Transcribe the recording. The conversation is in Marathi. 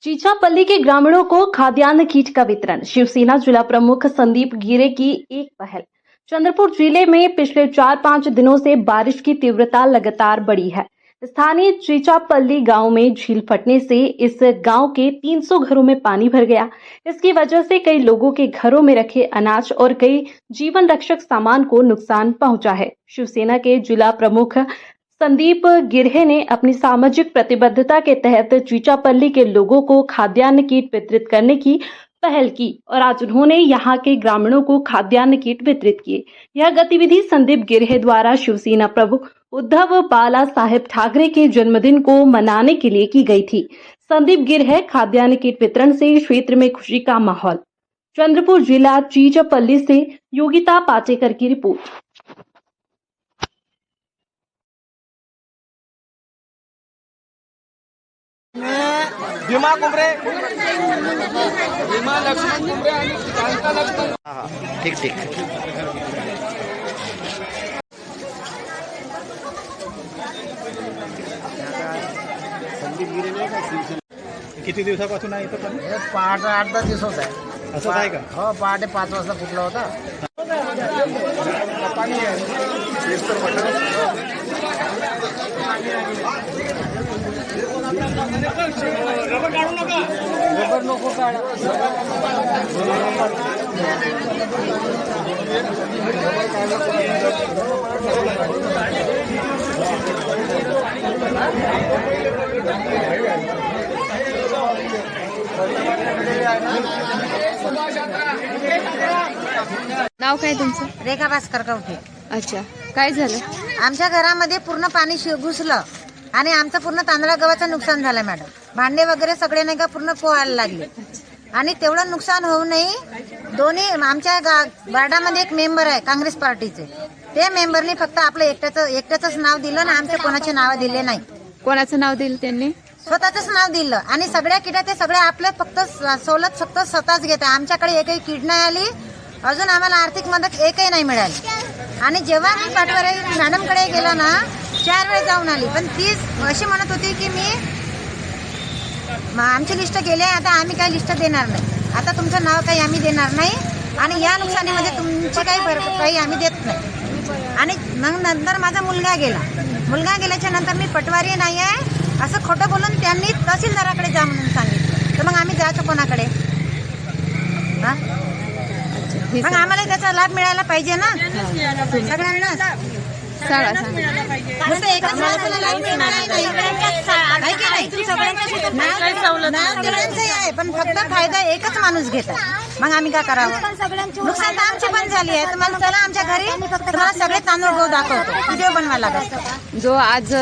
चीचापल्ली के ग्रामीणों को खाद्यान्न किट का वितरण। शिवसेना जिला प्रमुख संदीप गिरे की एक पहल। चंद्रपुर जिले में पिछले 4-5 दिनों से बारिश की तीव्रता लगातार बढ़ी है। स्थानीय चीचापल्ली गांव में झील फटने से इस गांव के 300 घरों में पानी भर गया। इसकी वजह से कई लोगों के घरों में रखे अनाज और कई जीवन रक्षक सामान को नुकसान पहुंचा है। शिवसेना के जिला प्रमुख संदीप गिरहे ने अपनी सामाजिक प्रतिबद्धता के तहत चीचापल्ली के लोगों को खाद्यान्न किट वितरित करने की पहल की और आज उन्होंने यहां के ग्रामीणों को खाद्यान्न किट वितरित किए। यह गतिविधि संदीप गिरहे द्वारा शिवसेना प्रमुख उद्धव बाला साहेब ठाकरे के जन्मदिन को मनाने के लिए की गई थी। संदीप गिरहे खाद्यान्न किट वितरण से क्षेत्र में खुशी का माहौल। चंद्रपुर जिला चीचापल्ली से योगिता पाटेकर की रिपोर्ट। भीमा कुमरे, भीमा लक्ष्मण कुमरे आणि कांता लक्ष्मण। ठीक ठीक। किती दिवसापासून आहे इथं पाणी? पहाटे 8-10 दिवस होत आहे. असं आहे का? हो, पहाटे 5 वाजता फुटला होता. पाणी आहे. रबर काढू नका. रबर नको काढा. नाव काय तुमचं? रेखा भास्कर कवठे. अच्छा, काय झालं? आमच्या घरामध्ये पूर्ण पाणी घुसलं आणि आमचं पूर्ण तांदळा गव्हाचं नुकसान झालं मॅडम. भांडे वगैरे सगळे नाही का पूर्ण पोहायला लागले आणि तेवढं नुकसान होऊ नये दोन्ही आमच्या वार्डामध्ये एक मेंबर आहे काँग्रेस पार्टीचे. ते मेंबरने फक्त आपलं एकट्याचंच नाव दिलं आणि आमच्या कोणाचे नाव दिले नाही. कोणाचं नाव दिलं त्यांनी? स्वतःच नाव दिलं आणि सगळ्या किटा ते सगळे आपले फक्त सवलत फक्त स्वतःच घेत आहे. आमच्याकडे एकही किट नाही आली. अजून आम्हाला आर्थिक मदत एकही नाही मिळाली आणि जेव्हा मी पाटवारी मॅडमकडे गेलो ना 4 वेळ जाऊन आली पण ती अशी म्हणत होती की मी आमची लिस्ट गेली आहे, आता आम्ही काही लिस्ट देणार नाही, आता तुमचं नाव काही आम्ही देणार नाही आणि या नुकसानीमध्ये तुमची काही आम्ही देत नाही. आणि मग नंतर माझा मुलगा गेल्याच्या नंतर मी पटवारी नाही आहे असं खोटं बोलून त्यांनी तहसीलदाराकडे जा म्हणून सांगितलं. तर मग आम्ही जायचं कोणाकडे? हा, मग आम्हाला त्याचा लाभ मिळायला पाहिजे ना सगळ्यांना. नुसतं एकच माणसाला लाभ मिळणार नाही. नाव सगळ्यांचंही आहे पण फक्त फायदा एकच माणूस घेत आहे. मग आम्ही काय करावं? नुकसान तर आमची पण झाली आहे. तुम्हाला चला आमच्या घरी तुम्हाला सगळे तांदूळ गहू दाखवतो, व्हिडिओ बनवायला लागतो. जो आज